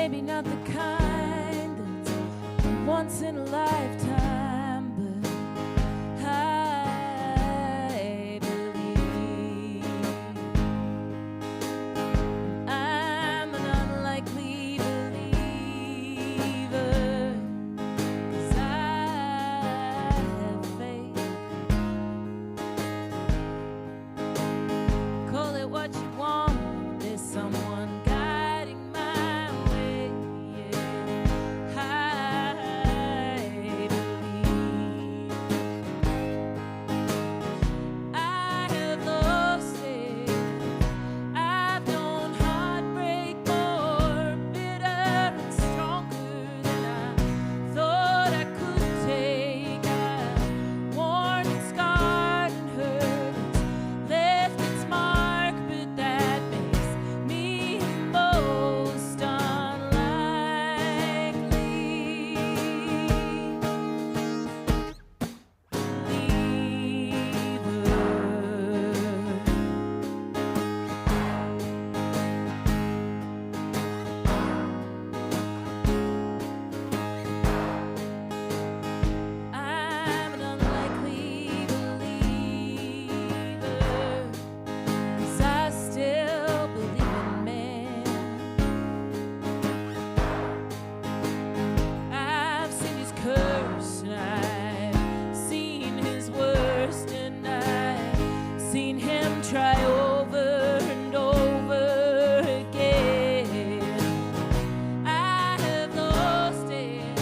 maybe not the kind that's once in a lifetime, but I believe I'm an unlikely believer, 'cause I have faith. Call it what you want, there's someone guiding my way. Yeah, I believe I have lost it. I've known heartbreak more bitter and stronger than I thought I could take. I've worn and scarred and hurt. It's left its mark, but that makes me most unlikely I'm an unlikely believer, 'cause I still believe in man. I've seen his curse and I've seen his worst, and I've seen him try over and over again. I have lost it.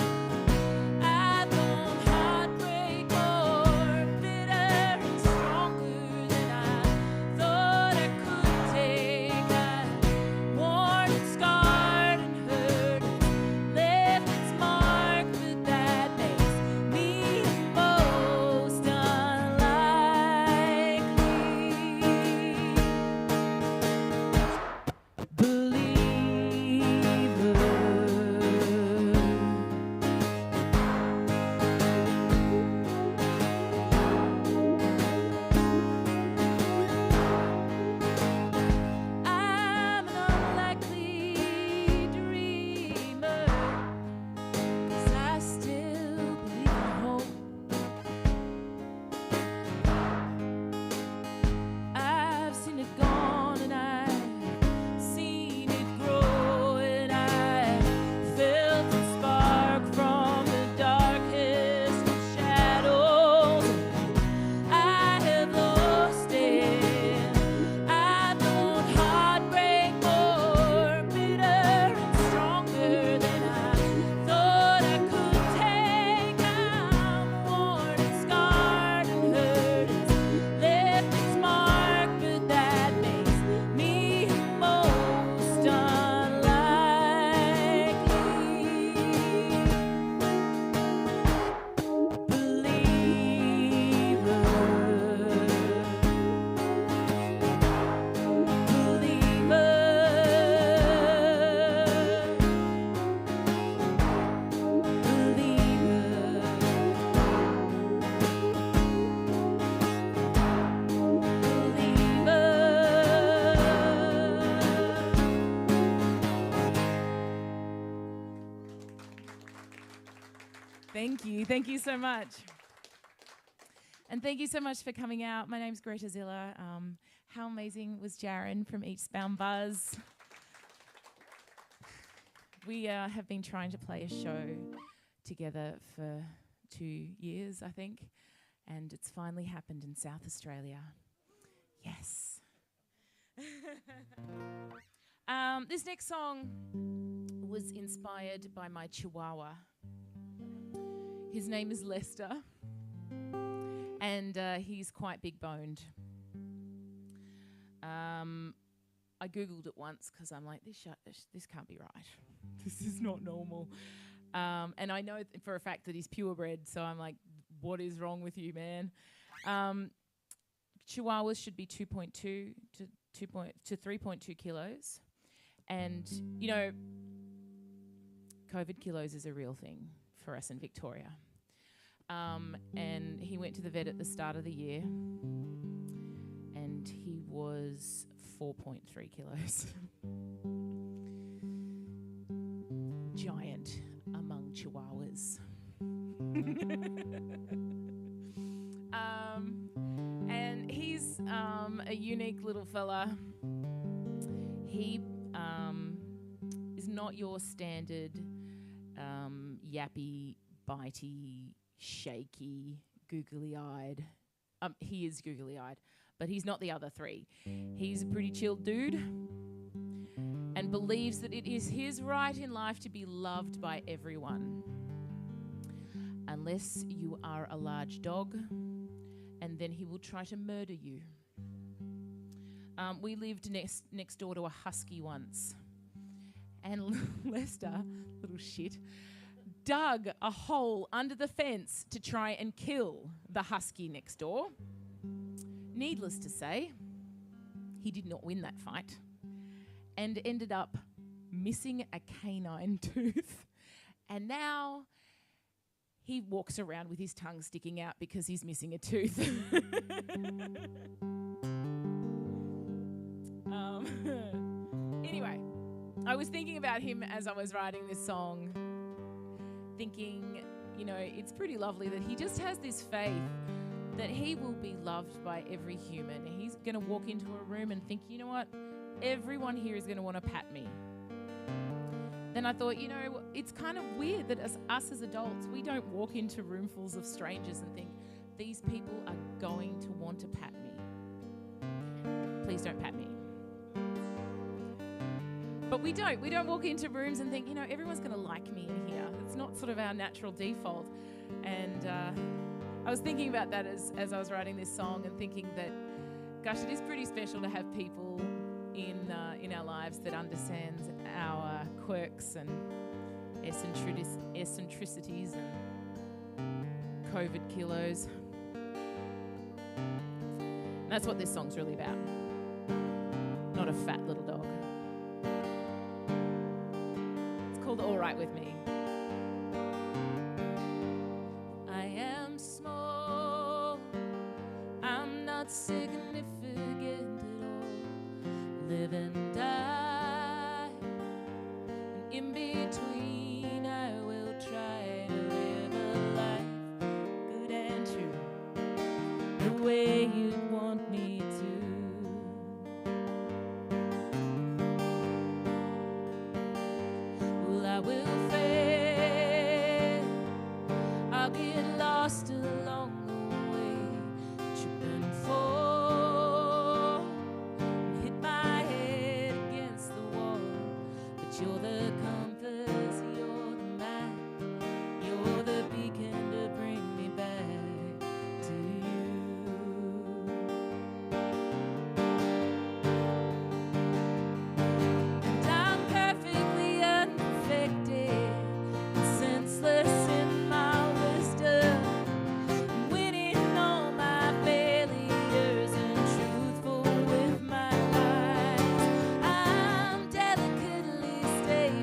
I've known heartbreak more bitter and stronger than I thought I could take. I've worn and scarred and hurt. It's left its mark, but that makes me most unlikely I'm an unlikely dreamer, 'cause I still believe in hope. I've seen it gone and I've seen it grow, and I've felt the spark from the darkest of shadows. I have lost it. I've known heartbreak more bitter and stronger than I thought I could take. I'm worn and scarred and hurt. It's left its mark, but that makes me most unlikely Thank you so much. And thank you so much for coming out. My name's Grete Ziller. How amazing was Jaren from Eastbound Buzz? We have been trying to play a show together for 2 years, I think, and it's finally happened in South Australia. Yes. This next song was inspired by my Chihuahua. His name is Lester, and he's quite big-boned. I Googled it once because I'm like, this can't be right. This is not normal. And I know for a fact that he's purebred, so I'm like, what is wrong with you, man? Chihuahuas should be 2.2 to 3.2 kilos. And, you know, COVID kilos is a real thing for us in Victoria. And he went to the vet at the start of the year, and he was 4.3 kilos. giant among chihuahuas. And he's a unique little fella. He is not your standard yappy, bitey, shaky, googly-eyed. He is googly-eyed, but he's not the other three. He's a pretty chilled dude and believes that it is his right in life to be loved by everyone, unless you are a large dog, and then he will try to murder you. We lived next door to a husky once, and Lester, little shit, dug a hole under the fence to try and kill the husky next door. Needless to say, he did not win that fight and ended up missing a canine tooth. And now he walks around with his tongue sticking out because he's missing a tooth. Anyway, I was thinking about him as I was writing this song, thinking, you know, it's pretty lovely that he just has this faith that he will be loved by every human. He's going to walk into a room and think, you know what, everyone here is going to want to pat me. Then I thought, you know, it's kind of weird that us as adults, we don't walk into roomfuls of strangers and think, these people are going to want to pat me. Please don't pat me. But we don't. We don't walk into rooms and think, you know, everyone's going to like me in here. It's not sort of our natural default. And I was thinking about that as I was writing this song and thinking that, gosh, it is pretty special to have people in our lives that understands our quirks and eccentricities and COVID kilos. And that's what this song's really about. Not a fat little dog. It's called All Right With Me. I am small. I'm not significant at all. Live and die. And in between, I will try to live a life good and true, the way you want me to. Well, I will fail. I'll get lost along the way, trip and fall, and hit my head against the wall. But you're the compass, you're the map, you're the beacon to bring me back to you. And I'm perfectly unperfected and senseless in my wisdom, winning all my failures and truthful with my lies. I'm delicately staying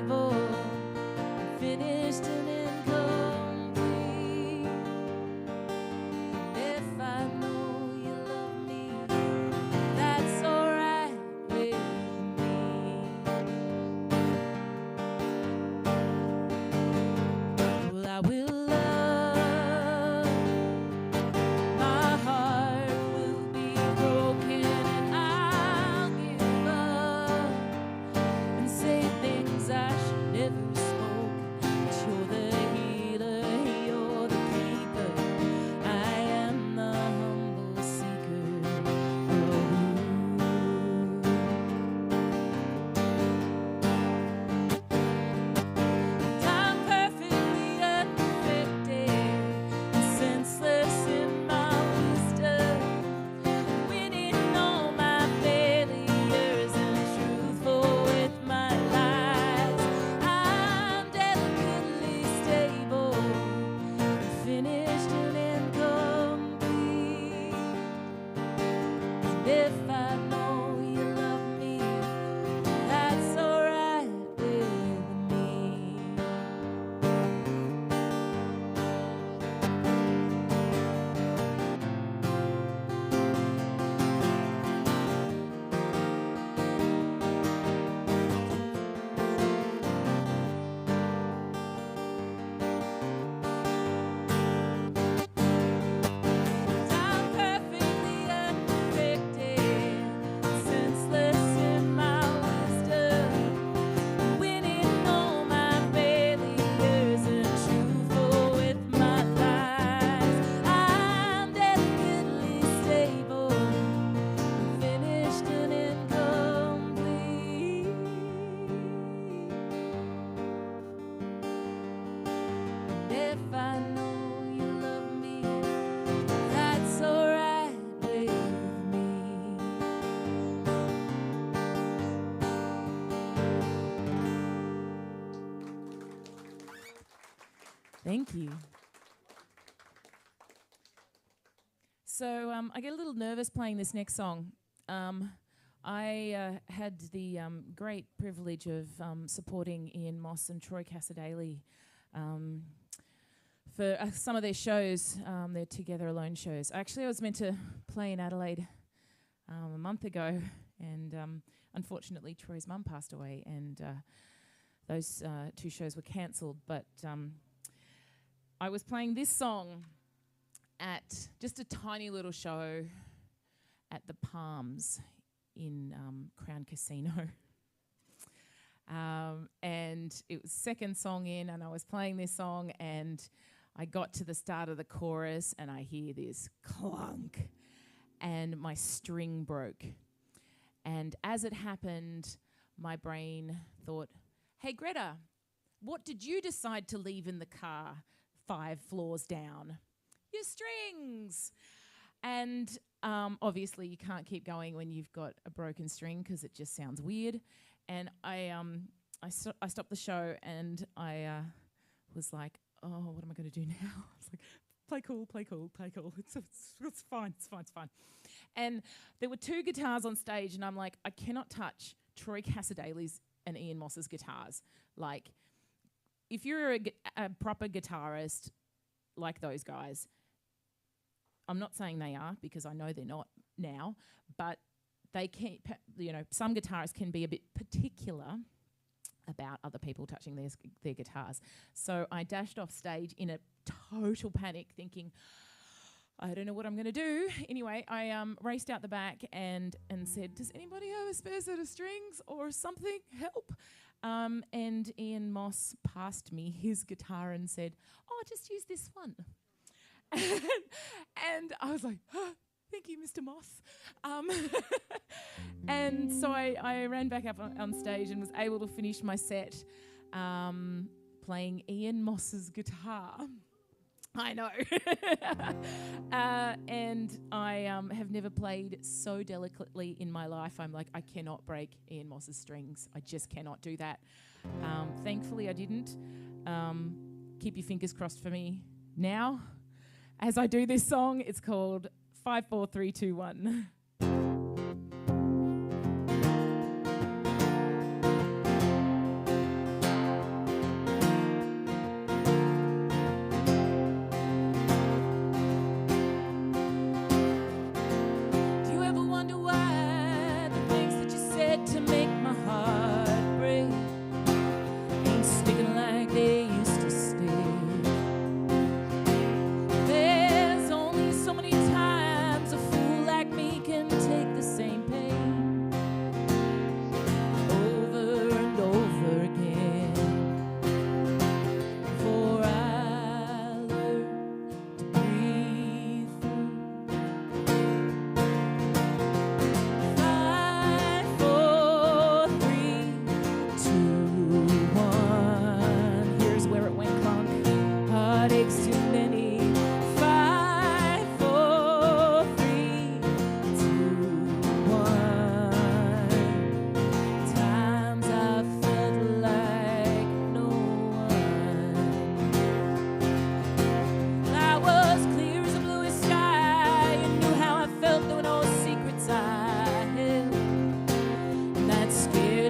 Thank you. So I get a little nervous playing this next song. I had the great privilege of supporting Ian Moss and Troy Cassadaly for some of their shows, their Together Alone shows. Actually, I was meant to play in Adelaide a month ago, and unfortunately Troy's mum passed away, and those two shows were cancelled. But I was playing this song at just a tiny little show at the Palms in Crown Casino. And it was second song in, and I was playing this song, and I got to the start of the chorus, and I hear this clunk, and my string broke. And as it happened, my brain thought, hey, Greta, what did you decide to leave in the car 5 floors down? Your strings. And obviously you can't keep going when you've got a broken string because it just sounds weird. And I stopped the show, and I was like, oh, what am I going to do now? I was like, play cool, play cool, play cool. It's fine, it's fine, it's fine. And there were 2 guitars on stage, and I'm like, I cannot touch Troy Cassadaly's and Ian Moss's guitars. Like, if you're a proper guitarist like those guys, I'm not saying they are, because I know they're not now, but they can, some guitarists can be a bit particular about other people touching their guitars. So I dashed off stage in a total panic, thinking, I don't know what I'm going to do. Anyway, I raced out the back and said, does anybody have a spare set of strings or something? Help. And Ian Moss passed me his guitar and said, oh, just use this one. And I was like, oh, thank you, Mr. Moss. And so I ran back up on stage and was able to finish my set playing Ian Moss's guitar. I know. And I have never played so delicately in my life. I'm like, I cannot break Ian Moss's strings. I just cannot do that. Thankfully, I didn't. Keep your fingers crossed for me now. As I do this song, it's called 5, 4, 3, 2, 1. Do you ever wonder why the things that you said to make my heart break ain't sticking like they used to stick?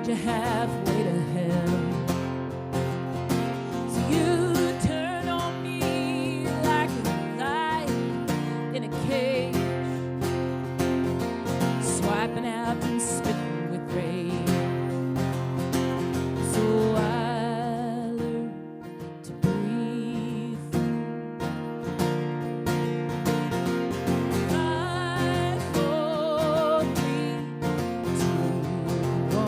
Halfway to hell. So you turn on me like a light in a cage, swiping out and spitting with rage. So I learned to breathe. 5, 4, 3, 2, 1.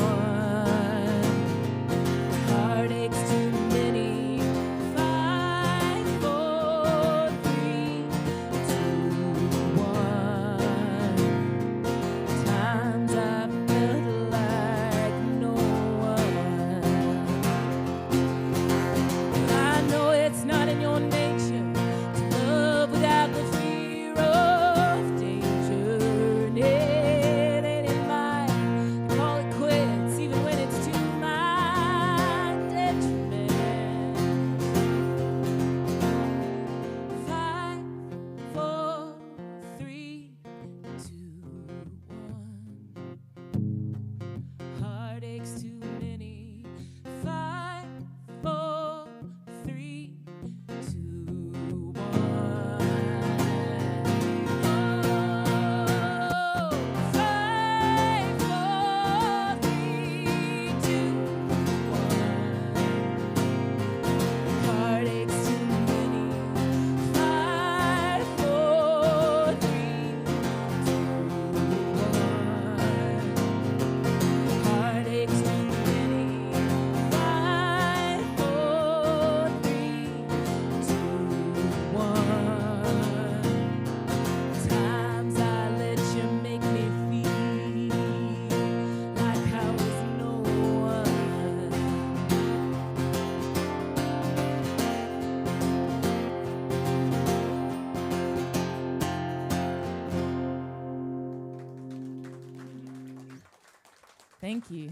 Thank you.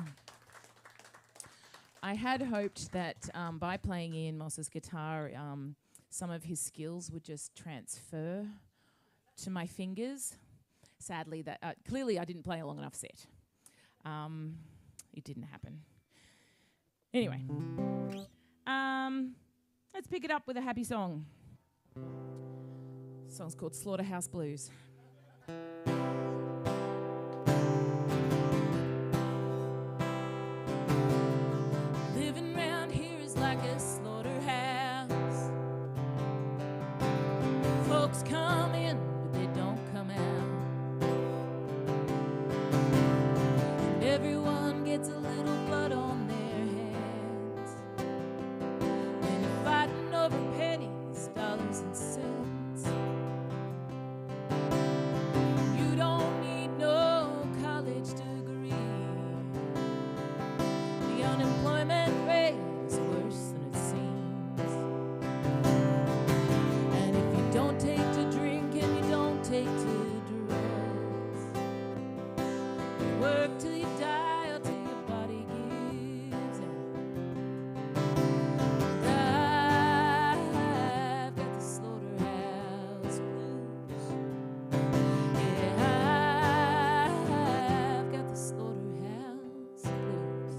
I had hoped that by playing Ian Moss's guitar, some of his skills would just transfer to my fingers. Sadly, that clearly I didn't play a long enough set. It didn't happen. Anyway, let's pick it up with a happy song. The song's called Slaughterhouse Blues. Living round here is like a slaughterhouse. Folks come in, but they don't come out. And everyone gets a little blood on their hands. And you're fighting over pennies, dollars and cents. You don't need no college degree. The unemployment rate is worse than it seems. And if you don't take to drink and you don't take to drugs, you work till you die or till your body gives out. I've got the slaughterhouse blues. Yeah, I've got the slaughterhouse blues.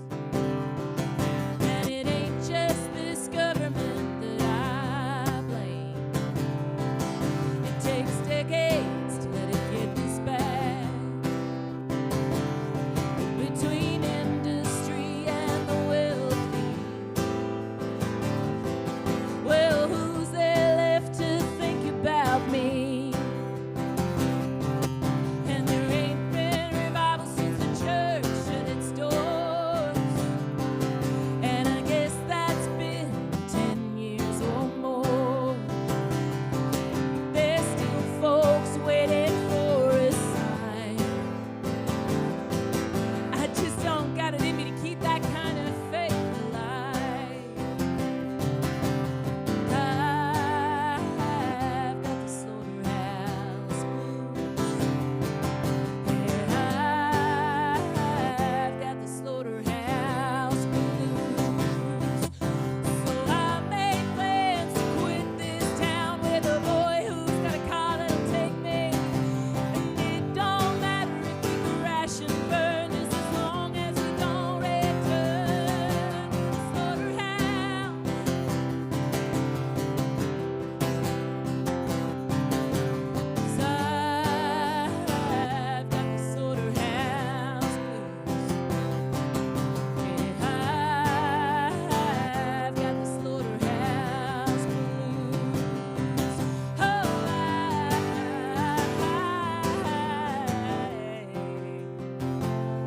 And it ain't just this government that I blame. It takes decades to let it get this bad. Between industry and the wealthy, well, who's there left to think about me? And there ain't been revival since the church shut its doors. And I guess that's been 10 years or more. There's still folks waiting for a sign. I just don't got it in me to keep that kind of faith alive. I've got the slaughterhouse blues. Yeah, I've got the slaughterhouse blues. So I made plans to quit this town with a boy who's got a car that'll take me. And it don't matter if we crash and burn, just as long as we don't return. Slaughterhouse. I've got the slaughterhouse blues. Yeah, I've got the slaughterhouse blues. Oh,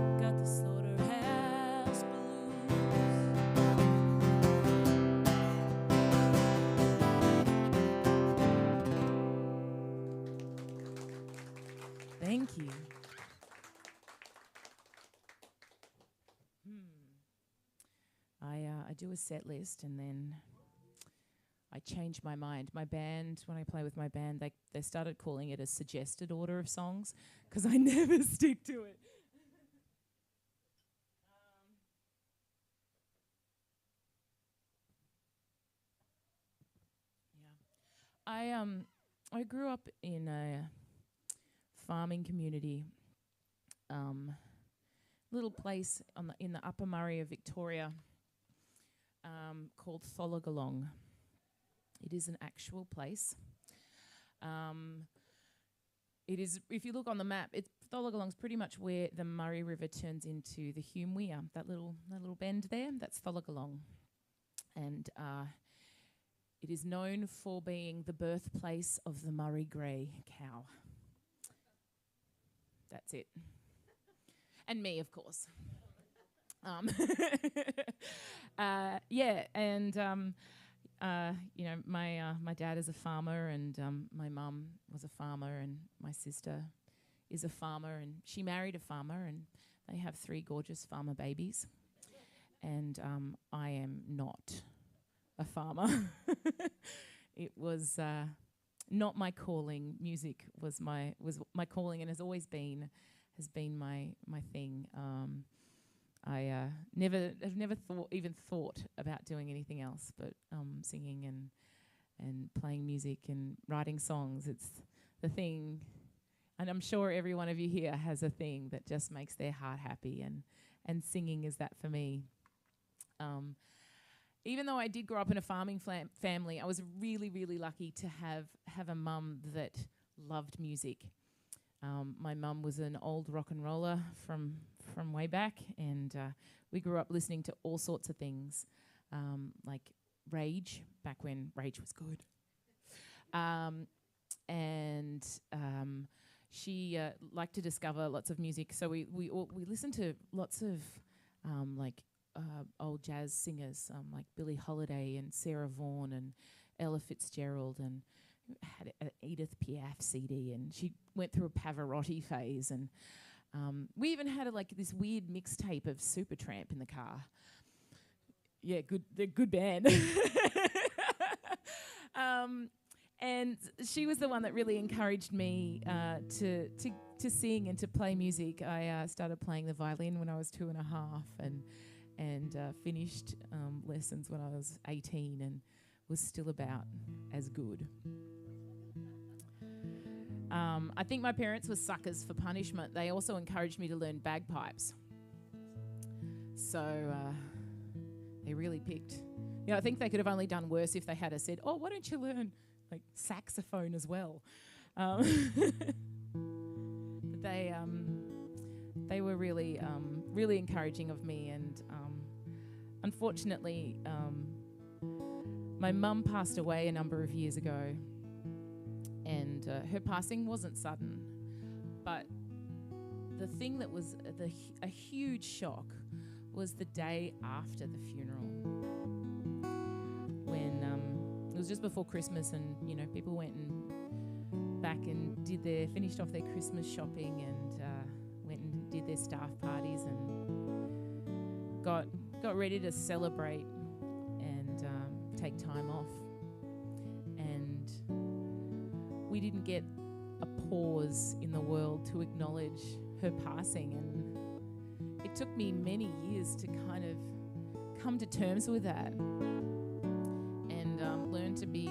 I've got the slaughterhouse blues. Thank you. I do a set list and then I change my mind. My band, when I play with my band, they started calling it a suggested order of songs because I never stick to it. I grew up in a farming community, little place in the Upper Murray of Victoria, called Tholagolong. It is an actual place. It is, if you look on the map, Tholagolong's pretty much where the Murray River turns into the Hume Weir. That little bend there, that's Tholagolong, and it is known for being the birthplace of the Murray Grey cow. That's it. And me, of course. My dad is a farmer, and my mum was a farmer, and my sister is a farmer, and she married a farmer, and they have 3 gorgeous farmer babies. And I am not a farmer. It was not my calling. Music was my calling, and has been my thing. I have never thought about doing anything else but singing and playing music and writing songs. It's the thing, and I'm sure every one of you here has a thing that just makes their heart happy, and singing is that for me. Even though I did grow up in a farming family, I was really, really lucky to have a mum that loved music. My mum was an old rock and roller from way back, and we grew up listening to all sorts of things, like Rage, back when Rage was good. She liked to discover lots of music, so we listened to lots of old jazz singers, like Billie Holiday and Sarah Vaughan and Ella Fitzgerald, and had an Edith Piaf CD, and she went through a Pavarotti phase, and we even had this weird mixtape of Supertramp in the car. Yeah, they're good band. And she was the one that really encouraged me to sing and to play music. I started playing the violin when I was 2.5, and finished lessons when I was 18, and was still about as good. I think my parents were suckers for punishment. They also encouraged me to learn bagpipes. So they really picked. I think they could have only done worse if they had said, "Oh, why don't you learn saxophone as well?" But they were really really encouraging of me, and unfortunately my mum passed away a number of years ago, and her passing wasn't sudden, but the thing that was a huge shock was the day after the funeral, when it was just before Christmas, and people went and back and finished off their Christmas shopping, and went and did their staff parties, and got ready to celebrate and take time off. And we didn't get a pause in the world to acknowledge her passing, and it took me many years to kind of come to terms with that, and learn to be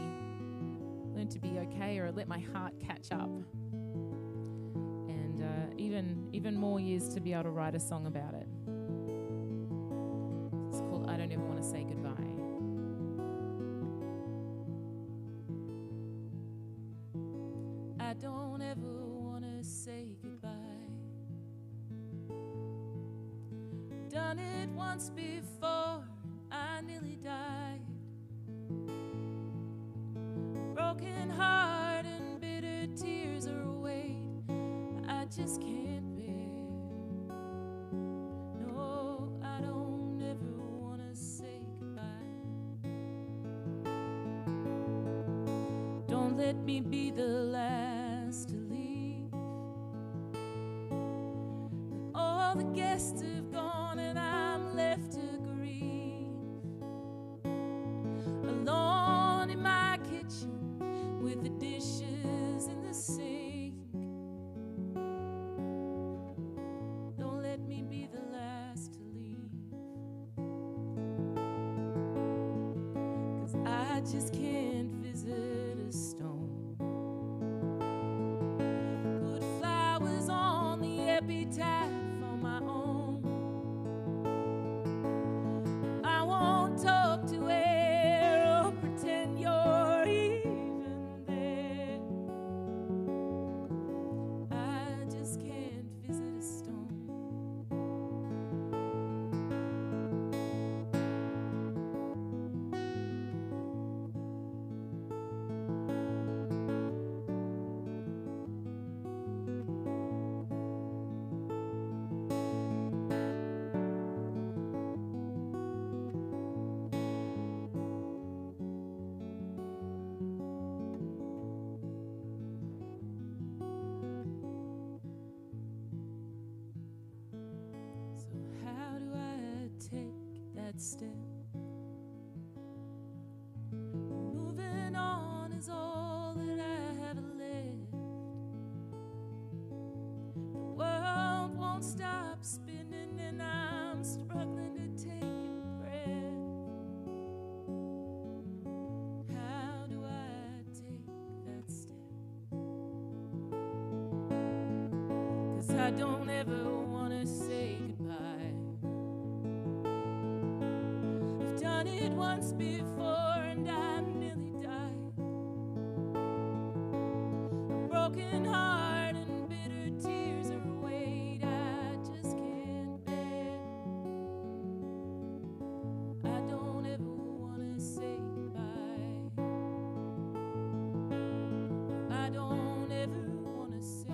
okay, or let my heart catch up, and even more years to be able to write a song about it. It's called "I Don't Ever Want to Say Goodbye." I don't ever want to say goodbye. Done it once before, I nearly died. Broken heart and bitter tears are a weight I just can't bear. No, I don't ever want to say goodbye. Don't let me be the last to leave. When all the guests have gone and I'm left to grieve, alone in my kitchen with the dishes in the sink. Don't let me be the last to leave, 'cause I just can't visit a stone. Put flowers on the epitaph on my own. I won't talk to air or pretend you're even there. I just can't visit a stone. So how do I take that step? Moving on is all that I have left. The world won't stop spinning, and I'm don't ever want to say goodbye. I've done it once before and I nearly died. A broken heart and bitter tears are a weight I just can't bear. I don't ever want to say goodbye. I don't ever want to say.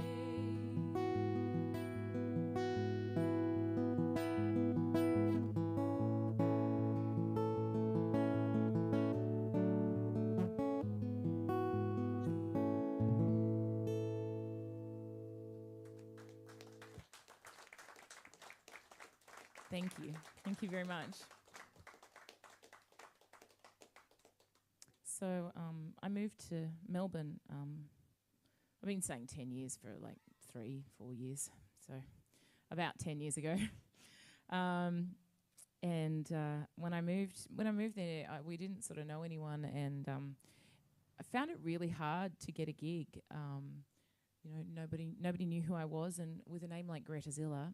Thank you. Thank you very much. So I moved to Melbourne. I've been saying 10 years for like 3-4 years. So about 10 years ago. And when I moved there, we didn't sort of know anyone, and I found it really hard to get a gig. You know, nobody knew who I was, and with a name like Grete Ziller,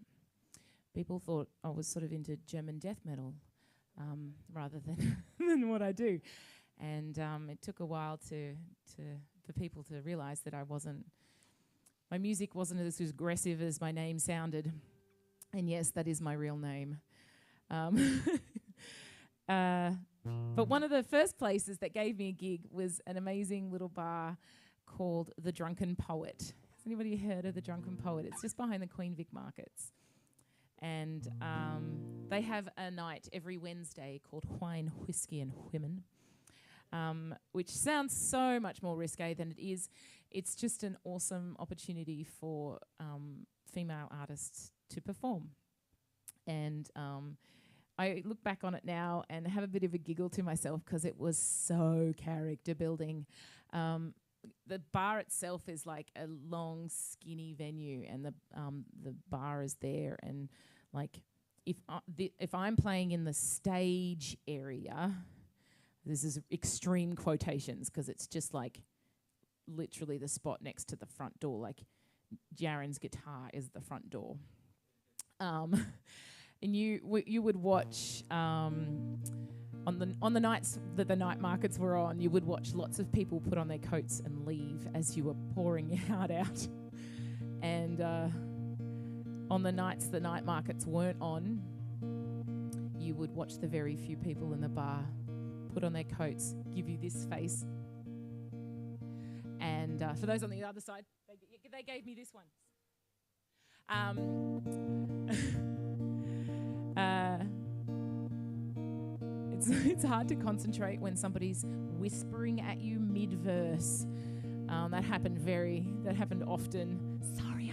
people thought I was sort of into German death metal rather than than what I do. And it took a while for people to realise that my music wasn't as aggressive as my name sounded. And yes, that is my real name. But one of the first places that gave me a gig was an amazing little bar called The Drunken Poet. Has anybody heard of The Drunken Poet? It's just behind the Queen Vic Markets. And they have a night every Wednesday called Wine, Whiskey and Women, which sounds so much more risque than it is. It's just an awesome opportunity for female artists to perform. And I look back on it now and have a bit of a giggle to myself because it was so character building. The bar itself is like a long, skinny venue, and the bar is there. And like, if I'm playing in the stage area, this is extreme quotations because it's just like literally the spot next to the front door. Like Jaren's guitar is the front door. And you would watch on the nights that the night markets were on, you would watch lots of people put on their coats and leave as you were pouring your heart out. And on the nights the night markets weren't on, you would watch the very few people in the bar put on their coats, give you this face. And for those on the other side, they gave me this one. It's hard to concentrate when somebody's whispering at you mid-verse. That happened often. Sorry,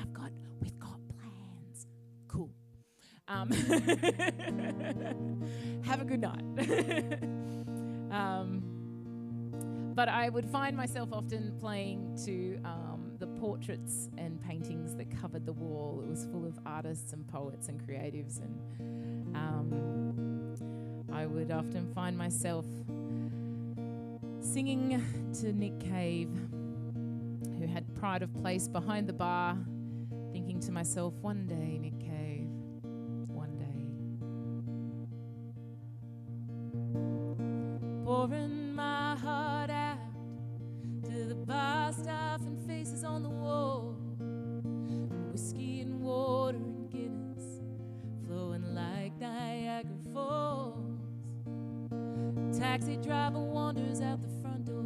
we've got plans. Cool. Have a good night. But I would find myself often playing to the portraits and paintings that covered the wall. It was full of artists and poets and creatives, and I would often find myself singing to Nick Cave, who had pride of place behind the bar, thinking to myself, one day, Nick Cave, one day. Pouring my heart out to the bar staff and faces on the wall, whiskey and water and Guinness flowing like Niagara Falls. Taxi driver wanders out the front door,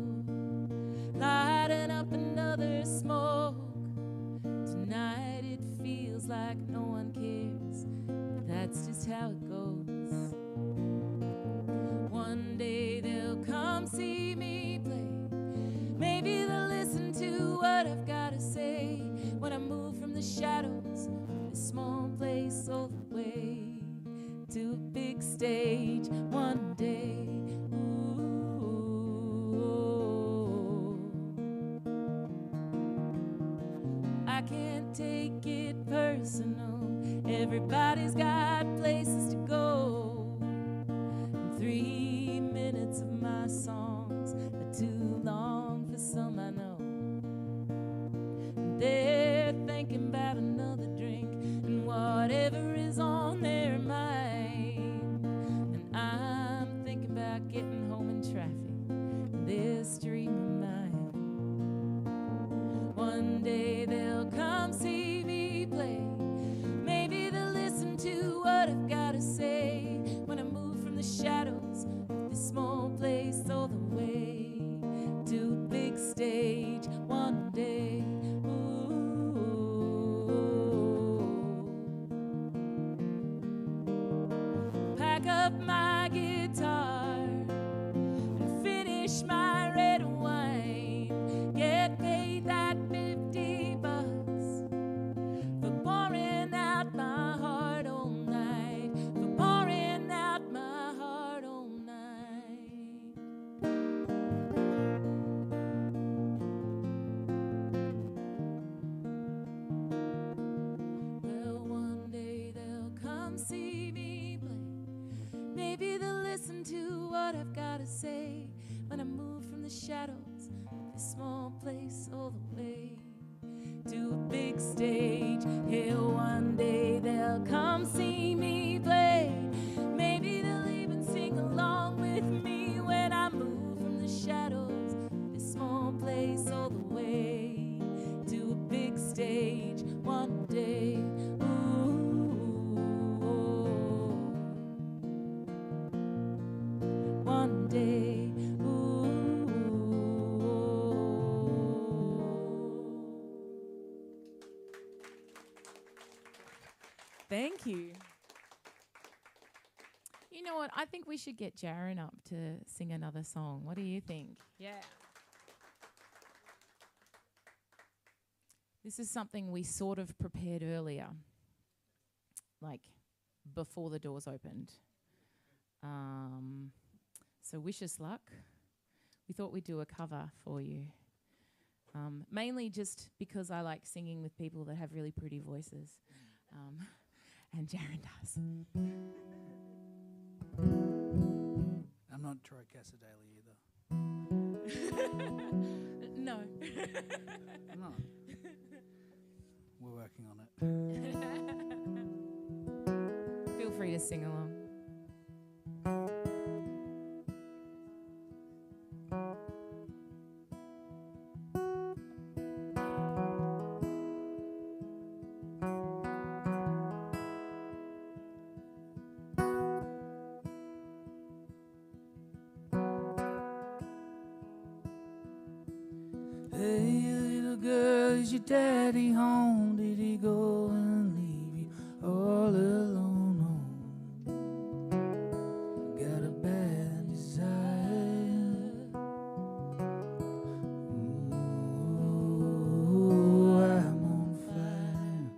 lighting up another smoke. Tonight it feels like no one cares, but that's just how it goes. One day they'll come see me play. Maybe they'll listen to what I've got to say when I move from the shadows of this small place all the way to a big stage one day. I can't take it personal. Everybody's got places to go. And 3 minutes of my songs are too long for some I know. And they're thinking about another drink up my guitar and finish my red wine. Get paid that $50 for pouring out my heart all night, for pouring out my heart all night. Well, one day they'll come see me play. Maybe they'll listen to what I've got to say when I move from the shadows of this small place all the way to a big stage. Hell, one day they'll come see me play. Maybe they'll even sing along with me when I move from the shadows of this small place all the way to a big stage one day. One day, Thank you. You know what? I think we should get Jaren up to sing another song. What do you think? Yeah. This is something we sort of prepared earlier, like before the doors opened. So wish us luck. We thought we'd do a cover for you. Mainly just because I like singing with people that have really pretty voices. And Jaren does. I'm not Troy Casadale either. No. No. We're working on it. Feel free to sing along. Hey, little girl, is your daddy home? Did he go and leave you all alone home? Got a bad desire. Ooh, I'm on fire.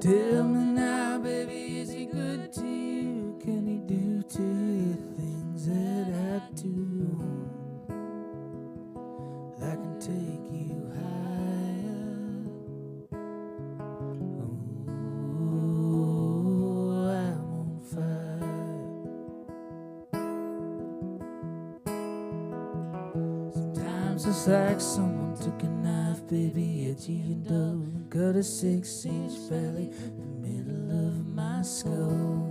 Tell me now, baby, is he good to you? Can he do to you the things that I do? I can take you higher. Ooh, I'm on fire. Sometimes it's like someone took a knife, baby, edgy and dull, and cut a 6-inch belly in the middle of my skull.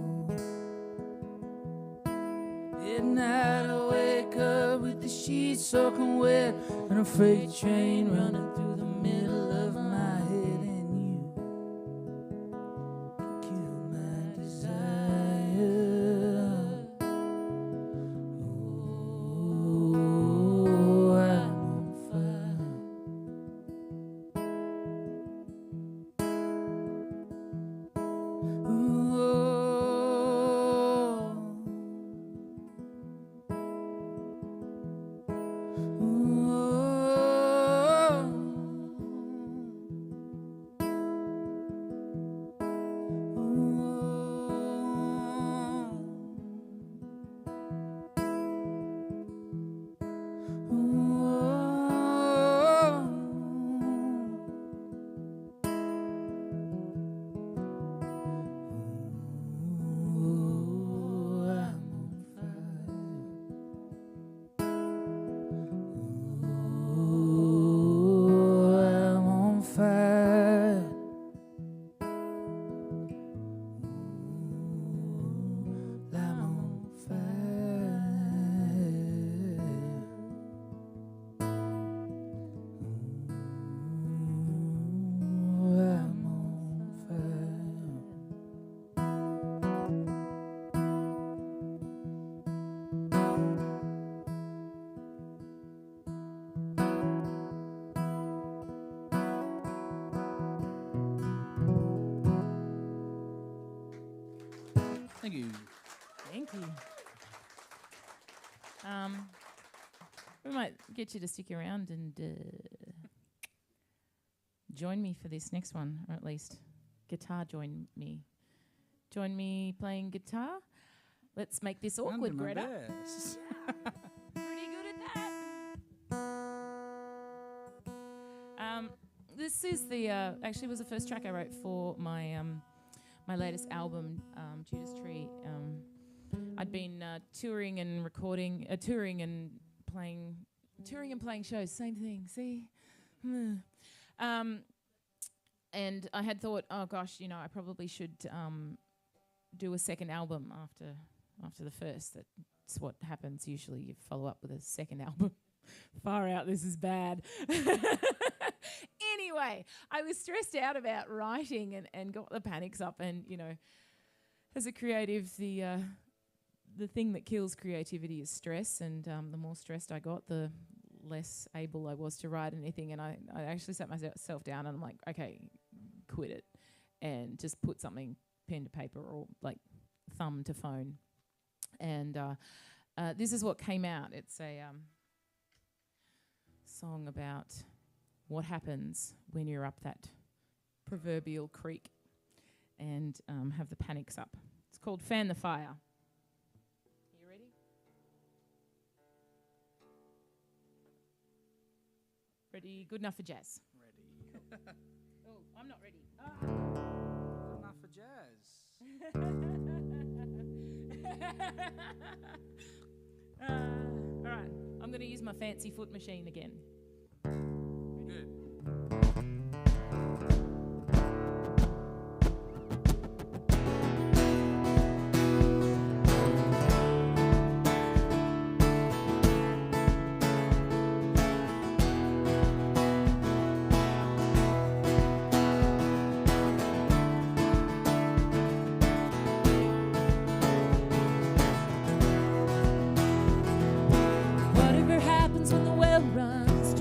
At night I wake up with the sheets soaking wet and a freight train running through the middle of my head, and you can kill my desire. Oh, I'm on fire. Thank you. Thank you. We might get you to stick around and join me for this next one, or at least join me. Join me playing guitar. Let's make this awkward, Greta. Pretty good at that. This is the actually was the first track I wrote for my my latest album, Judas Tree. I'd been touring and playing shows. Same thing. See, and I had thought, oh gosh, I probably should do a second album after the first. That's what happens usually. You follow up with a second album. Far out, this is bad. Anyway, I was stressed out about writing and got the panics up. And, as a creative, the thing that kills creativity is stress. And the more stressed I got, the less able I was to write anything. And I actually sat myself down and I'm like, okay, quit it. And just put something pen to paper or like thumb to phone. And this is what came out. It's a song about what happens when you're up that proverbial creek and have the panics up. It's called Fan the Fire. Are you ready? Ready? Good enough for jazz? Ready. Oh, I'm not ready. Good enough for jazz. All right, I'm going to use my fancy foot machine again. Good. Whatever happens when the well runs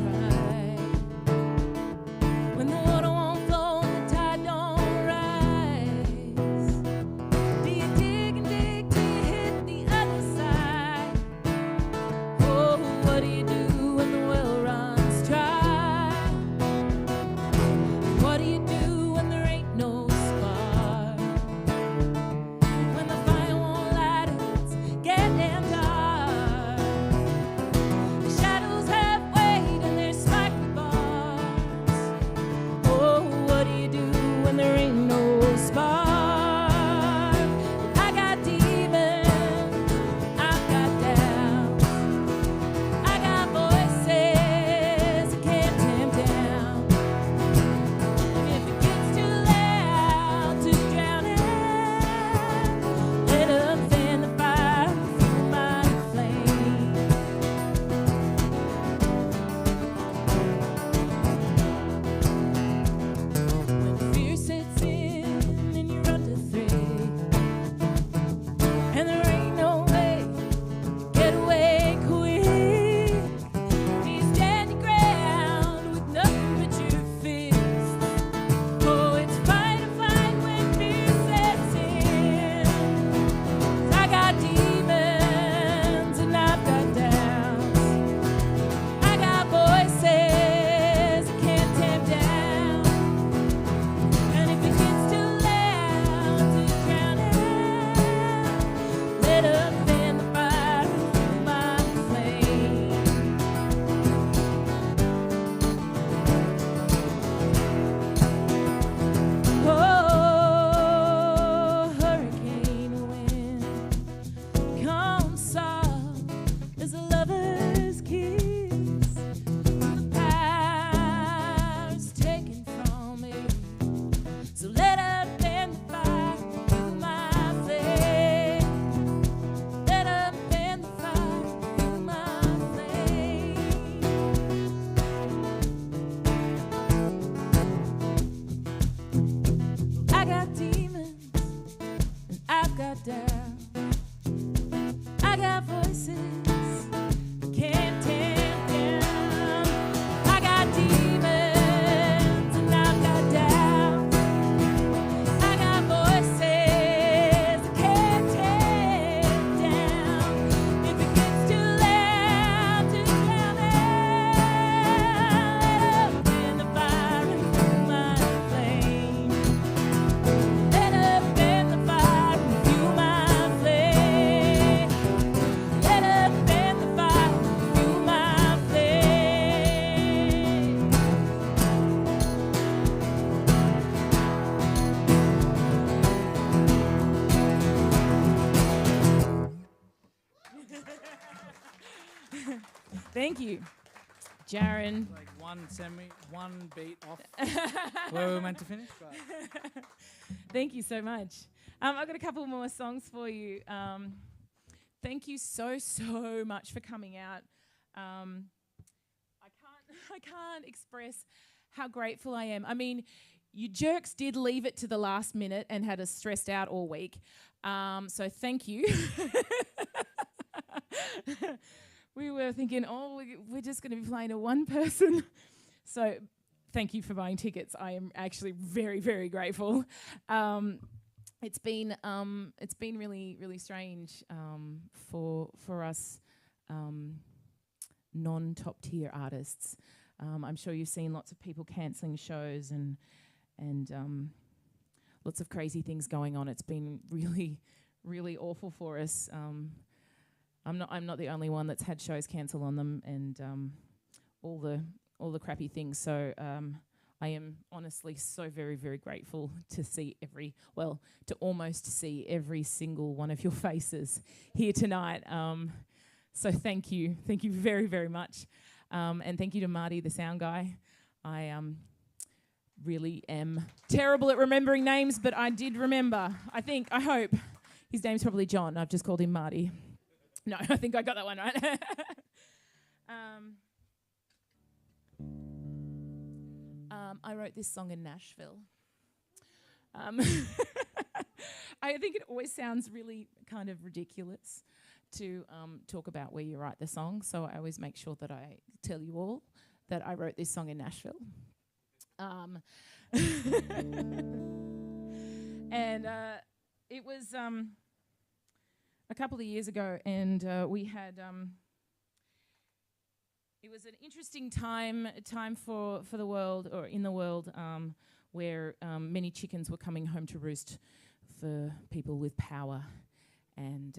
Thank you, Jaren. Like one beat off where we were meant to finish. But. Thank you so much. I've got a couple more songs for you. Thank you so much for coming out. I can't express how grateful I am. I mean, you jerks did leave it to the last minute and had us stressed out all week. So thank you. We were thinking, we're just going to be playing to one person. So thank you for buying tickets. I am actually very, very grateful. It's been really, really strange for us non-top tier artists. I'm sure you've seen lots of people cancelling shows and lots of crazy things going on. It's been really, really awful for us. I'm not the only one that's had shows cancel on them and all the crappy things. So I am honestly so very, very grateful to almost see every single one of your faces here tonight. So thank you very, very much, and thank you to Marty, the sound guy. I really am terrible at remembering names, but I did remember. I hope his name's probably John. I've just called him Marty. No, I think I got that one right. I wrote this song in Nashville. I think it always sounds really kind of ridiculous to talk about where you write the song, so I always make sure that I tell you all that I wrote this song in Nashville. And it was a couple of years ago, and we had it was an interesting time for the world, or in the world, where many chickens were coming home to roost for people with power, and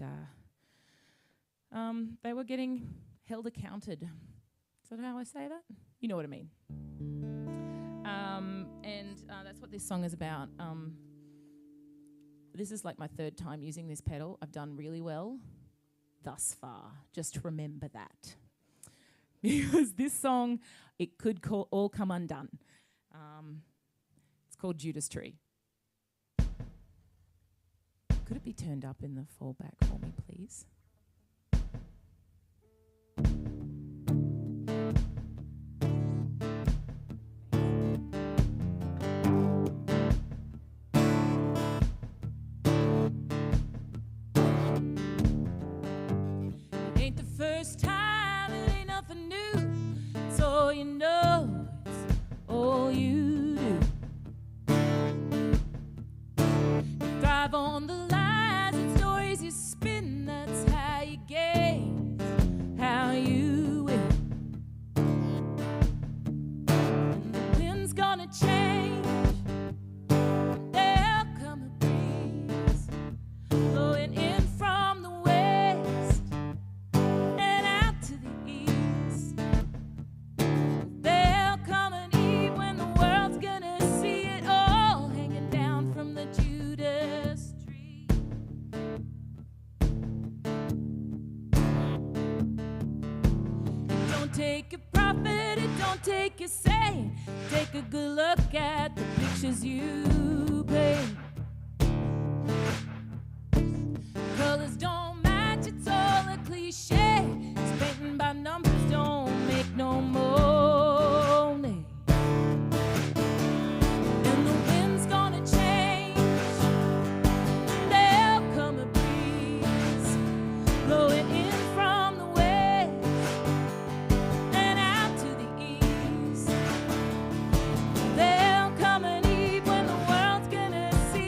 they were getting held accounted. Is that how I say that? You know what I mean. And that's what this song is about. This is like my third time using this pedal. I've done really well thus far. Just remember that. Because this song, it could all come undone. It's called Judas Tree. Could it be turned up in the fallback for me, please? First time, it ain't nothing new. So you know it's all you do. You drive on the lines and stories you spin. That's how you gain, how you win. And the wind's gonna change. There'll come a breeze blowing in from the west. Take a profit, it don't take a say. Take a good look at the pictures you paint. Colors don't match, it's all a cliche. It's painting by numbers, don't make no money. And the wind's gonna change. There'll come a breeze blowing in from the west and out to the east. There'll come an eve when the world's gonna see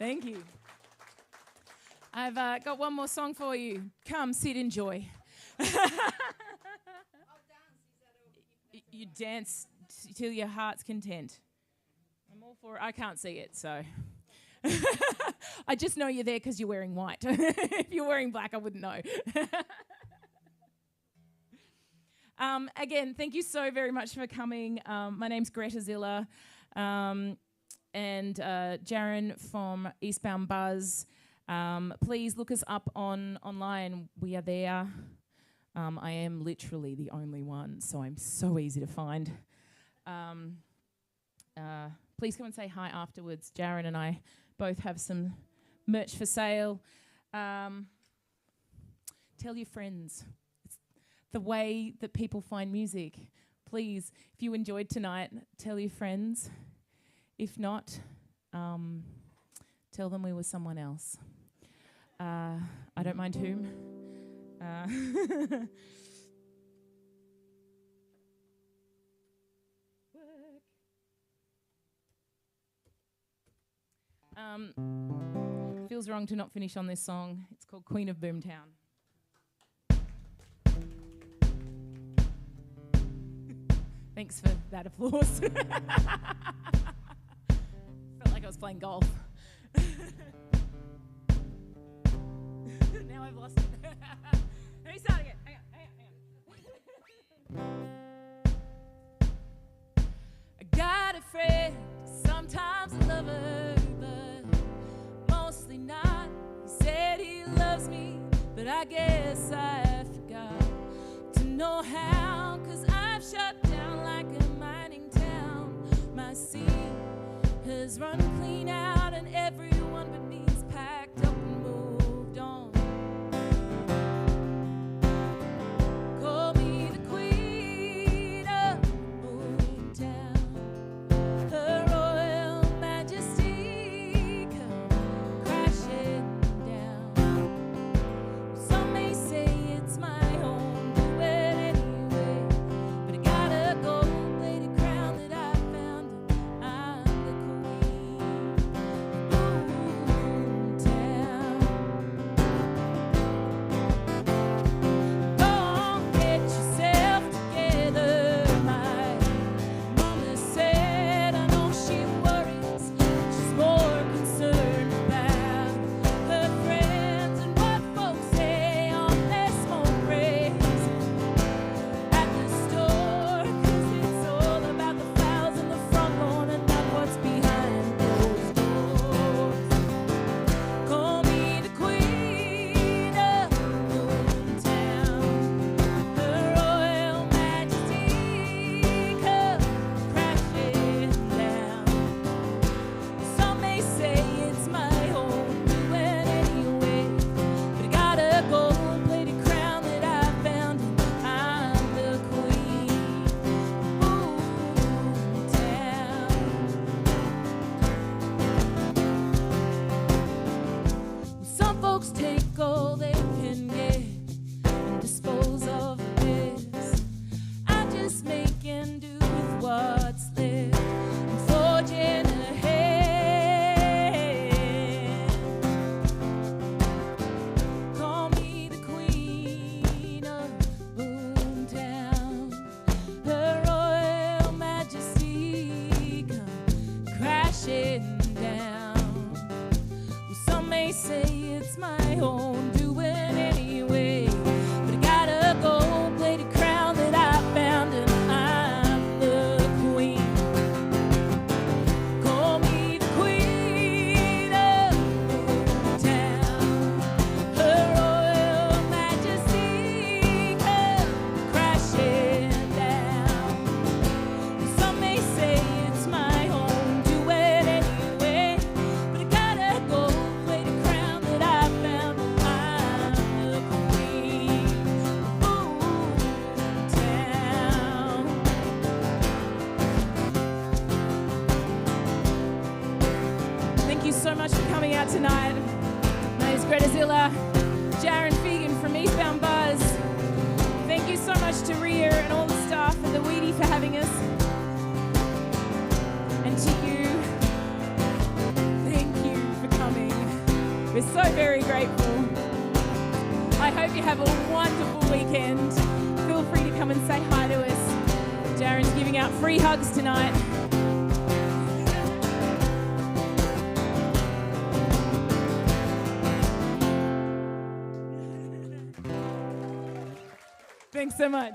Thank you. I've got one more song for you. Come, sit, enjoy. You dance till your heart's content. I'm all for it. I can't see it, so. I just know you're there because you're wearing white. If you're wearing black, I wouldn't know. Again, thank you so very much for coming. My name's Greste Ziller, and Jaren from Eastbound Buzz. Please look us up online. We are there. I am literally the only one, so I'm so easy to find. Please come and say hi afterwards. Jaren and I both have some merch for sale. Tell your friends. It's the way that people find music. Please, if you enjoyed tonight, tell your friends. If not, tell them we were someone else. I don't mind whom. Feels wrong to not finish on this song. It's called Queen of Boomtown. Thanks for that applause. Felt like I was playing golf. Now I've lost it. Let me start again. Hang on. I got a friend, sometimes a lover, but mostly not. He said he loves me, but I guess I forgot to know how, 'cause I've shut down like a mining town. My sea has run clean out and everyone but me's packed up and moved on. Call me the queen of Boomtown. Her Royal Majesty come crashing down. Some may say it's my home, do it anyway. But I got a gold-plated crown that I found, and I'm the queen of Boomtown. Go on, get yourself together. My mama said, I know she worries. She's more concerned about her friends and what folks say on their smoke breaks at the store. 'Cause it's all about the fouls in the front lawn and not what's behind those doors. Call me the queen of Boomtown. Her Royal Majesty come crashing down. Some may say it's my home, do it anyway. But I got a gold-plated crown that I found, and I'm the queen of Boomtown. Some folks take all they can get and dispose of the rest. I'm just making do with what's left and forging ahead. Call me the queen of Boomtown. Her Royal Majesty come crashing down. Well, some may say it's my own, do it anyway. But I got a gold-plated crown that I found, and I'm the queen. Call me the queen of Boomtown. Her Royal Majesty come crashing down. Some may say it's my home, do it anyway. But I got a gold-plated crown that I found, and I'm the queen of Boomtown. Thank you so much for coming out tonight. My name is Greste Ziller, Jaren from Eastbound Buzz. Thank you so much to Ria and all the staff at the Wheaty for having us. And to you, thank you for coming. We're so very grateful. I hope you have a wonderful weekend. Feel free to come and say hi to us. Darren's giving out free hugs tonight. Thanks so much.